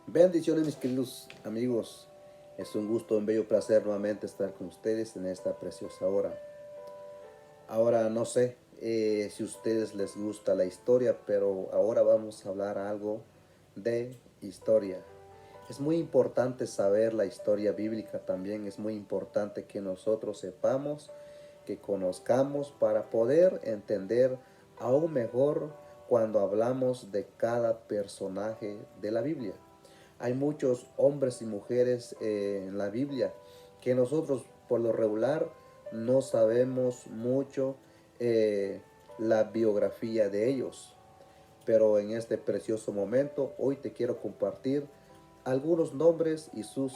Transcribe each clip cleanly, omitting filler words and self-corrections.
Bendiciones mis queridos amigos, es un gusto, un bello placer nuevamente estar con ustedes en esta preciosa hora. Ahora no sé si a ustedes les gusta la historia, pero ahora vamos a hablar algo de historia. Es muy importante saber la historia bíblica también, es muy importante que nosotros sepamos, que conozcamos para poder entender aún mejor cuando hablamos de cada personaje de la Biblia. Hay muchos hombres y mujeres en la Biblia que nosotros por lo regular no sabemos mucho eh, la biografía de ellos. Pero en este precioso momento hoy te quiero compartir algunos nombres y sus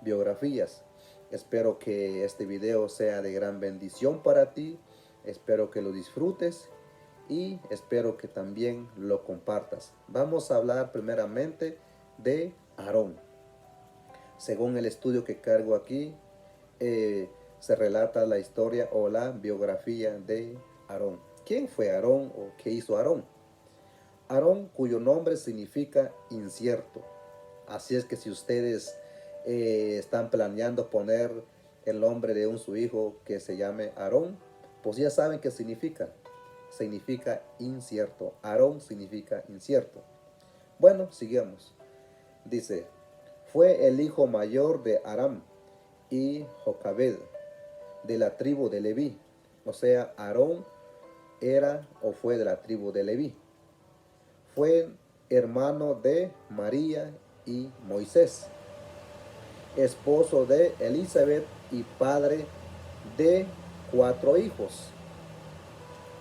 biografías. Espero que este video sea de gran bendición para ti. Espero que lo disfrutes y espero que también lo compartas. Vamos a hablar primeramente de Aarón. Según el estudio que cargo aquí, se relata la historia o la biografía de Aarón. ¿Quién fue Aarón o qué hizo Aarón? Aarón, cuyo nombre significa incierto. Así es que si ustedes están planeando poner el nombre de su hijo que se llame Aarón, pues ya saben qué significa. Significa incierto. Aarón significa incierto. Bueno, sigamos. Dice, fue el hijo mayor de Aram y Jocabed, de la tribu de Leví. O sea, Aarón era o fue de la tribu de Leví. Fue hermano de María y Moisés, esposo de Elizabeth y padre de 4 hijos.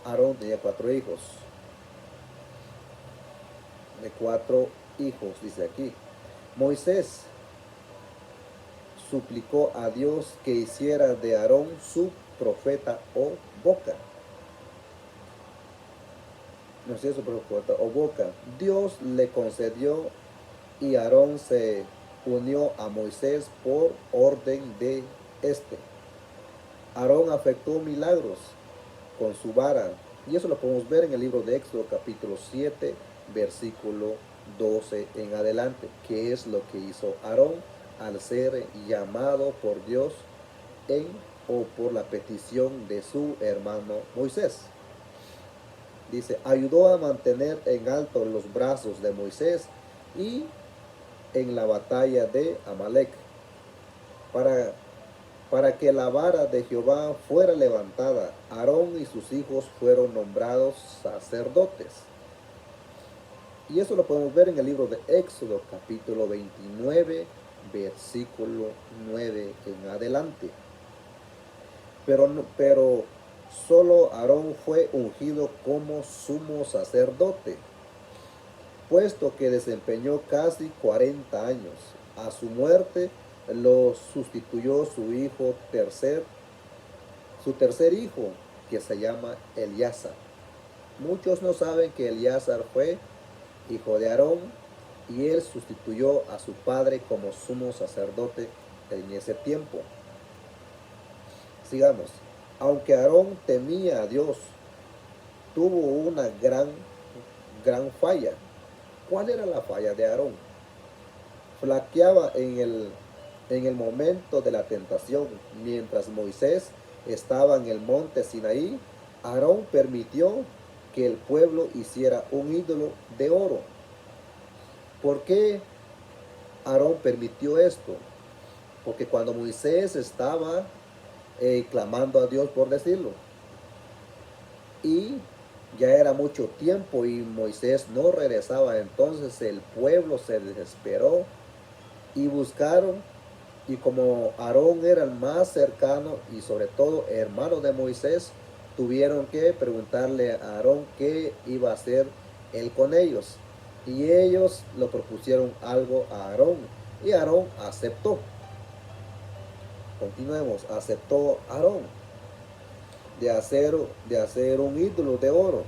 Aarón tenía 4 hijos. De 4 hijos, dice aquí. Moisés suplicó a Dios que hiciera de Aarón su profeta o boca. No sé, su profeta o boca. Dios le concedió y Aarón se unió a Moisés por orden de este. Aarón afectó milagros con su vara. Y eso lo podemos ver en el libro de Éxodo capítulo 7, versículo 12 en adelante. ¿Qué es lo que hizo Aarón al ser llamado por Dios en o por la petición de su hermano Moisés? Dice, ayudó a mantener en alto los brazos de Moisés y en la batalla de Amalek, para, para que la vara de Jehová fuera levantada. Aarón y sus hijos fueron nombrados sacerdotes. Y eso lo podemos ver en el libro de Éxodo, capítulo 29, versículo 9 en adelante. Pero solo Aarón fue ungido como sumo sacerdote, puesto que desempeñó casi 40 años. A su muerte lo sustituyó su tercer hijo, que se llama Eleazar. Muchos no saben que Eleazar fue hijo de Aarón y él sustituyó a su padre como sumo sacerdote en ese tiempo. Sigamos. Aunque Aarón temía a Dios, tuvo una gran falla. ¿Cuál era la falla de Aarón? Flaqueaba en el momento de la tentación. Mientras Moisés estaba en el monte Sinaí, Aarón permitió que el pueblo hiciera un ídolo de oro. ¿Por qué Aarón permitió esto? Porque cuando Moisés estaba clamando a Dios, por decirlo, y ya era mucho tiempo y Moisés no regresaba, entonces el pueblo se desesperó y buscaron, y como Aarón era el más cercano y sobre todo hermano de Moisés, tuvieron que preguntarle a Aarón qué iba a hacer él con ellos, y ellos lo propusieron algo a Aarón y Aarón aceptó. Continuemos. Aceptó Aarón de hacer un ídolo de oro.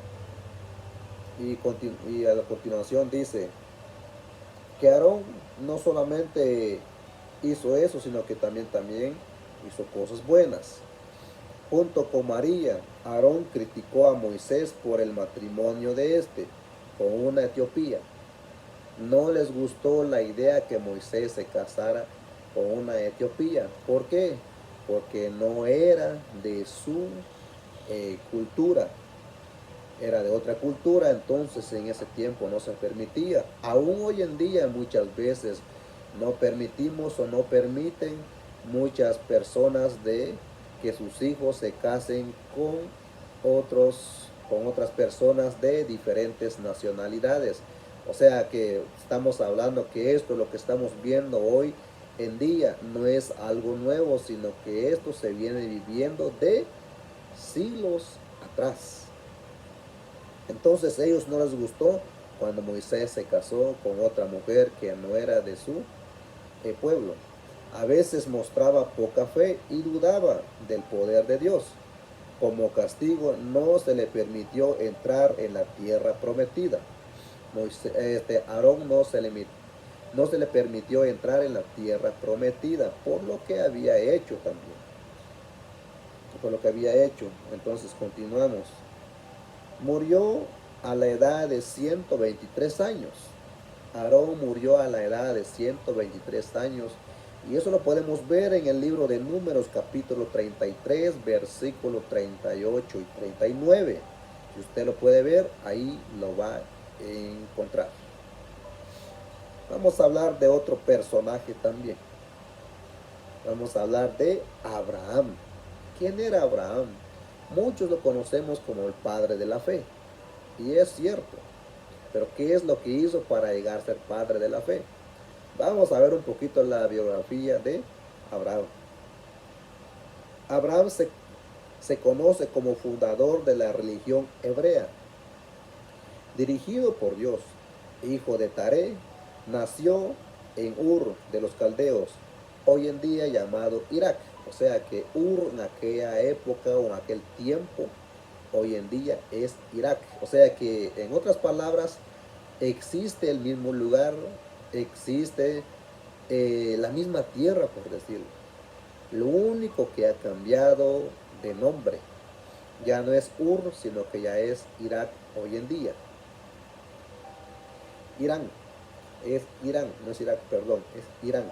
Y a la continuación dice que Aarón no solamente hizo eso, sino que también hizo cosas buenas. Junto con María, Aarón criticó a Moisés por el matrimonio de este con una etiopía. No les gustó la idea que Moisés se casara con una etiopía. ¿Por qué? Porque no era de su cultura, era de otra cultura, entonces en ese tiempo no se permitía. Aún hoy en día muchas veces no permitimos o no permiten muchas personas de que sus hijos se casen con otras personas de diferentes nacionalidades. O sea que estamos hablando que esto, lo que estamos viendo hoy en día, no es algo nuevo, sino que esto se viene viviendo de siglos atrás. Entonces a ellos no les gustó cuando Moisés se casó con otra mujer que no era de su pueblo. A veces mostraba poca fe y dudaba del poder de Dios. Como castigo no se le permitió entrar en la tierra prometida. Aarón no se le permitió entrar en la tierra prometida por lo que había hecho también. Por lo que había hecho. Entonces continuamos. Murió a la edad de 123 años. Aarón murió a la edad de 123 años. Y eso lo podemos ver en el libro de Números capítulo 33, versículo 38 y 39. Si usted lo puede ver, ahí lo va a encontrar. Vamos a hablar de otro personaje también. Vamos a hablar de Abraham. ¿Quién era Abraham? Muchos lo conocemos como el padre de la fe. Y es cierto. Pero ¿qué es lo que hizo para llegar a ser padre de la fe? Vamos a ver un poquito la biografía de Abraham. Abraham se conoce como fundador de la religión hebrea. Dirigido por Dios, hijo de Taré, nació en Ur de los Caldeos, hoy en día llamado Irak. O sea que Ur en aquella época o en aquel tiempo, hoy en día es Irak. O sea que en otras palabras, existe el mismo lugar, existe la misma tierra, por decirlo. Lo único que ha cambiado de nombre ya no es Ur, sino que ya es Irak hoy en día. Irán, es Irán, no es Irak, perdón, es Irán.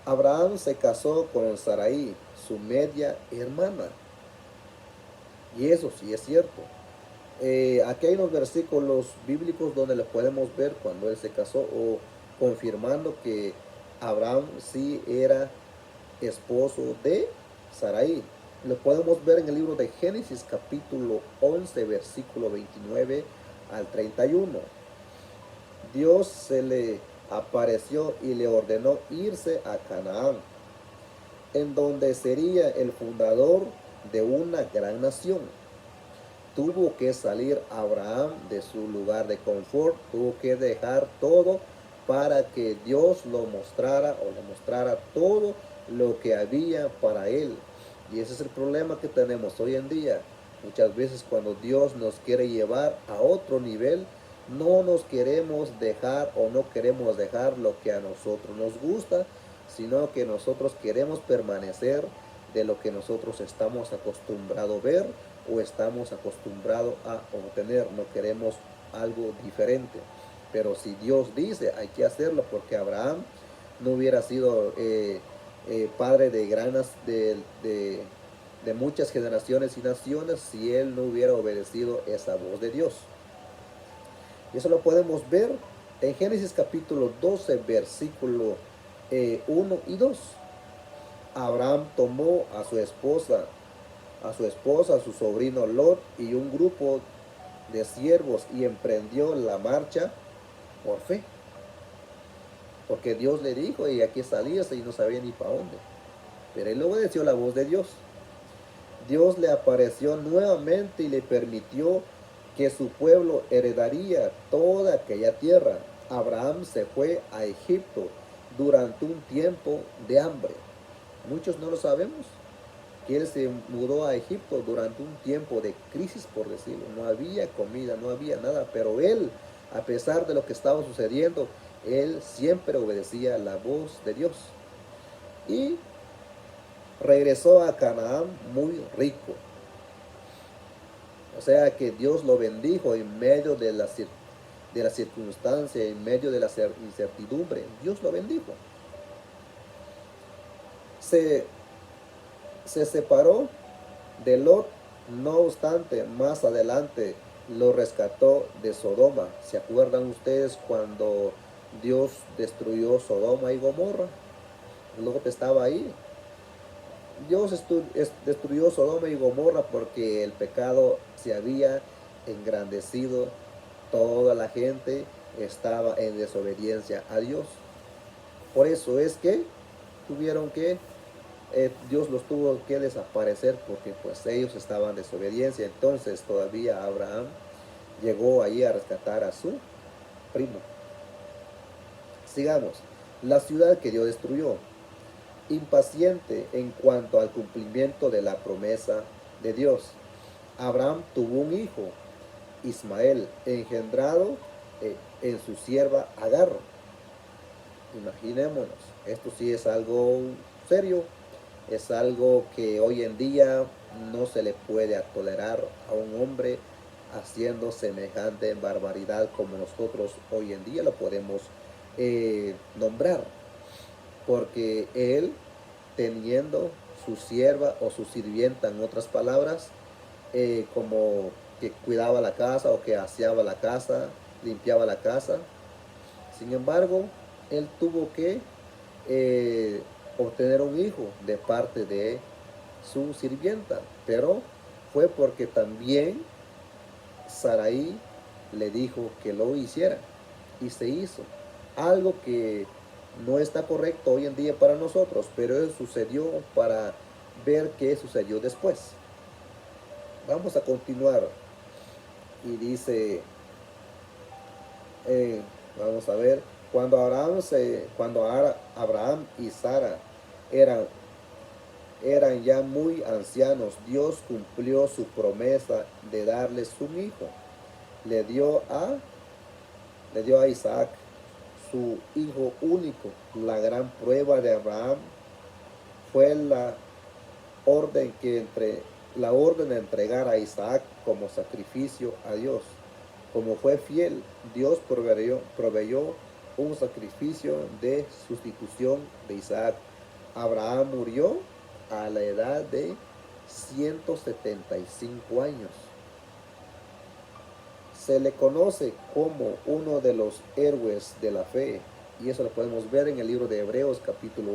Abraham se casó con Sarai, su media hermana. Y eso sí es cierto. Aquí hay unos versículos bíblicos donde lo podemos ver cuando él se casó o confirmando que Abraham sí era esposo de Sarai. Lo podemos ver en el libro de Génesis capítulo 11 versículo 29 al 31. Dios se le apareció y le ordenó irse a Canaán, en donde sería el fundador de una gran nación. Tuvo que salir Abraham de su lugar de confort, tuvo que dejar todo para que Dios lo mostrara o le mostrara todo lo que había para él. Y ese es el problema que tenemos hoy en día. Muchas veces cuando Dios nos quiere llevar a otro nivel, no nos queremos dejar o no queremos dejar lo que a nosotros nos gusta, sino que nosotros queremos permanecer de lo que nosotros estamos acostumbrados a ver o estamos acostumbrados a obtener. No queremos algo diferente. Pero si Dios dice, hay que hacerlo, porque Abraham no hubiera sido padre de de muchas generaciones y naciones si él no hubiera obedecido esa voz de Dios. Y eso lo podemos ver en Génesis capítulo 12, versículo 1 y 2. Abraham tomó a su sobrino Lot y un grupo de siervos y emprendió la marcha por fe. Porque Dios le dijo y aquí salíase y no sabía ni para dónde. Pero él obedeció la voz de Dios. Dios le apareció nuevamente y le permitió que su pueblo heredaría toda aquella tierra. Abraham se fue a Egipto durante un tiempo de hambre. Muchos no lo sabemos, que él se mudó a Egipto durante un tiempo de crisis, por decirlo. No había comida, no había nada, pero él, a pesar de lo que estaba sucediendo, él siempre obedecía la voz de Dios. Y regresó a Canaán muy rico. O sea que Dios lo bendijo en medio de la circunstancia, en medio de la incertidumbre, Dios lo bendijo. Se, se separó de Lot, no obstante, más adelante lo rescató de Sodoma. ¿Se acuerdan ustedes cuando Dios destruyó Sodoma y Gomorra? Lot estaba ahí. Dios destruyó Sodoma y Gomorra porque el pecado se había engrandecido. Toda la gente estaba en desobediencia a Dios. Por eso es que tuvieron que Dios los tuvo que desaparecer porque pues ellos estaban en desobediencia. Entonces todavía Abraham llegó allí a rescatar a su primo. Sigamos. La ciudad que Dios destruyó. Impaciente en cuanto al cumplimiento de la promesa de Dios. Abraham tuvo un hijo, Ismael, engendrado en su sierva Agar. Imaginémonos, esto sí es algo serio, es algo que hoy en día no se le puede tolerar a un hombre haciendo semejante barbaridad como nosotros hoy en día lo podemos nombrar, porque él teniendo su sierva o su sirvienta, en otras palabras, como que cuidaba la casa o que aseaba la casa, limpiaba la casa. Sin embargo, él tuvo que eh, obtener un hijo de parte de su sirvienta, pero fue porque también Sarai le dijo que lo hiciera y se hizo. Algo que no está correcto hoy en día para nosotros, pero eso sucedió para ver qué sucedió después. Vamos a continuar y dice, eh, vamos a ver, cuando Abraham y Sara eran, eran ya muy ancianos, Dios cumplió su promesa de darles un hijo. Le dio a, le dio a Isaac, su hijo único. La gran prueba de Abraham fue la orden de entregar a Isaac como sacrificio a Dios. Como fue fiel, Dios proveyó un sacrificio de sustitución de Isaac. Abraham murió a la edad de 175 años. Se le conoce como uno de los héroes de la fe, y eso lo podemos ver en el libro de Hebreos capítulo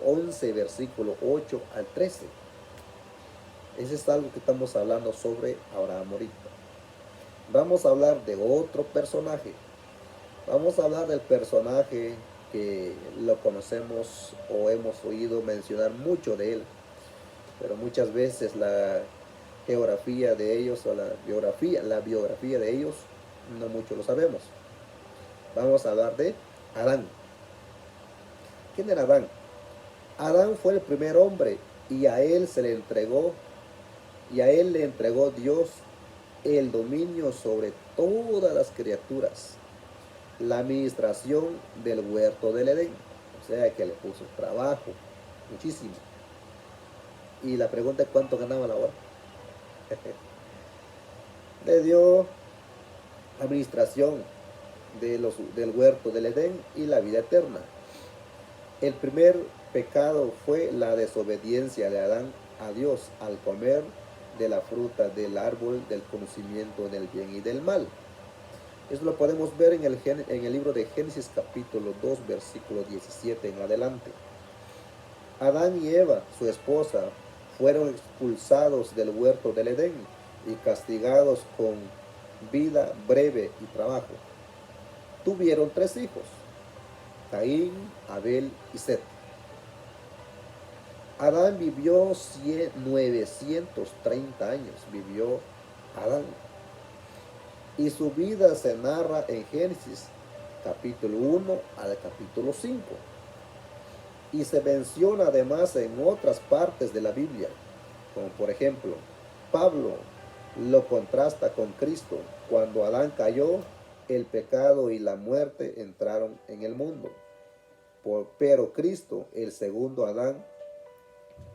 11, versículo 8 al 13. Ese es algo que estamos hablando sobre Abraham ahorita. Vamos a hablar de otro personaje. Vamos a hablar del personaje que lo conocemos o hemos oído mencionar mucho de él, pero muchas veces la geografía de ellos o la biografía de ellos no mucho lo sabemos. Vamos a hablar de Adán. ¿Quién era Adán? Adán fue el primer hombre y a él se le entregó le entregó Dios el dominio sobre todas las criaturas, la administración del huerto del Edén, o sea que le puso trabajo, muchísimo. Y la pregunta es cuánto ganaba la hora. Le dio administración del huerto del Edén y la vida eterna. El primer pecado fue la desobediencia de Adán a Dios al comer de la fruta del árbol del conocimiento del bien y del mal. Eso lo podemos ver en el libro de Génesis capítulo 2 versículo 17 en adelante. Adán y Eva, su esposa, fueron expulsados del huerto del Edén y castigados con vida breve y trabajo. Tuvieron 3 hijos, Caín, Abel y Set. Adán vivió 930 años, vivió Adán. Y su vida se narra en Génesis capítulo 1 al capítulo 5. Y se menciona además en otras partes de la Biblia, como por ejemplo, Pablo lo contrasta con Cristo. Cuando Adán cayó, el pecado y la muerte entraron en el mundo. Pero Cristo, el segundo Adán,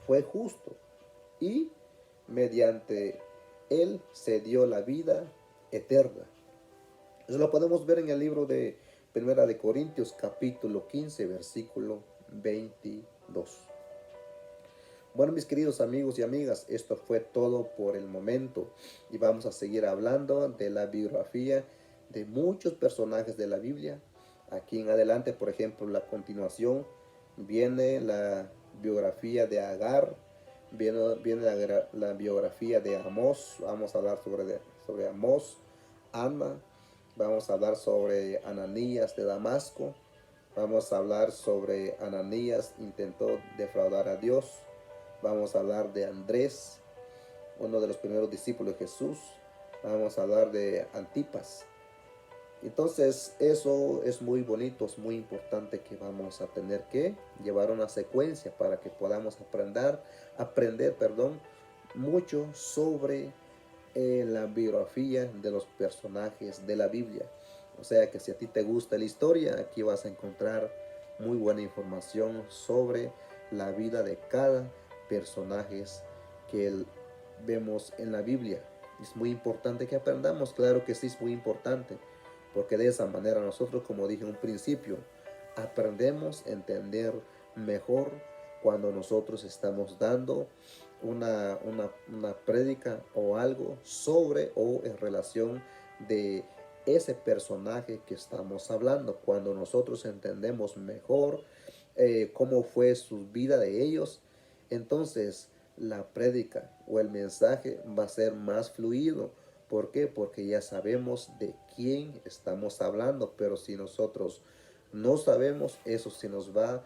fue justo y mediante él se dio la vida eterna. Eso lo podemos ver en el libro de Primera de Corintios, capítulo 15, versículo 22. Bueno, mis queridos amigos y amigas, esto fue todo por el momento y vamos a seguir hablando de la biografía de muchos personajes de la Biblia. Aquí en adelante, por ejemplo, la continuación viene la biografía de Agar, viene la biografía de Amós. Vamos a hablar sobre Amós, Ana, vamos a hablar sobre Ananías de Damasco, vamos a hablar sobre Ananías intentó defraudar a Dios. Vamos a hablar de Andrés, uno de los primeros discípulos de Jesús. Vamos a hablar de Antipas. Entonces eso es muy bonito, es muy importante que vamos a tener que llevar una secuencia para que podamos aprender mucho sobre la biografía de los personajes de la Biblia. O sea que si a ti te gusta la historia, aquí vas a encontrar muy buena información sobre la vida de cada personaje que vemos en la Biblia. Es muy importante que aprendamos, claro que sí, es muy importante, porque de esa manera nosotros, como dije en un principio, aprendemos a entender mejor cuando nosotros estamos dando una prédica o algo sobre o en relación de ese personaje que estamos hablando. Cuando nosotros entendemos mejor cómo fue su vida de ellos, entonces la prédica o el mensaje va a ser más fluido. ¿Por qué? Porque ya sabemos de quién estamos hablando, pero si nosotros no sabemos, eso se nos va a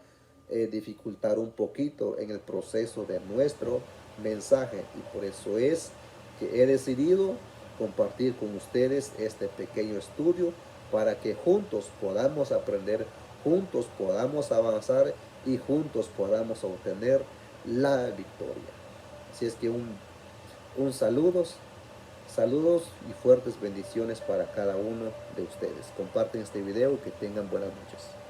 dificultar un poquito en el proceso de nuestro mensaje. Y por eso es que he decidido compartir con ustedes este pequeño estudio para que juntos podamos aprender, juntos podamos avanzar y juntos podamos obtener la victoria. Así es que saludos y fuertes bendiciones para cada uno de ustedes. Comparten este video, que tengan buenas noches.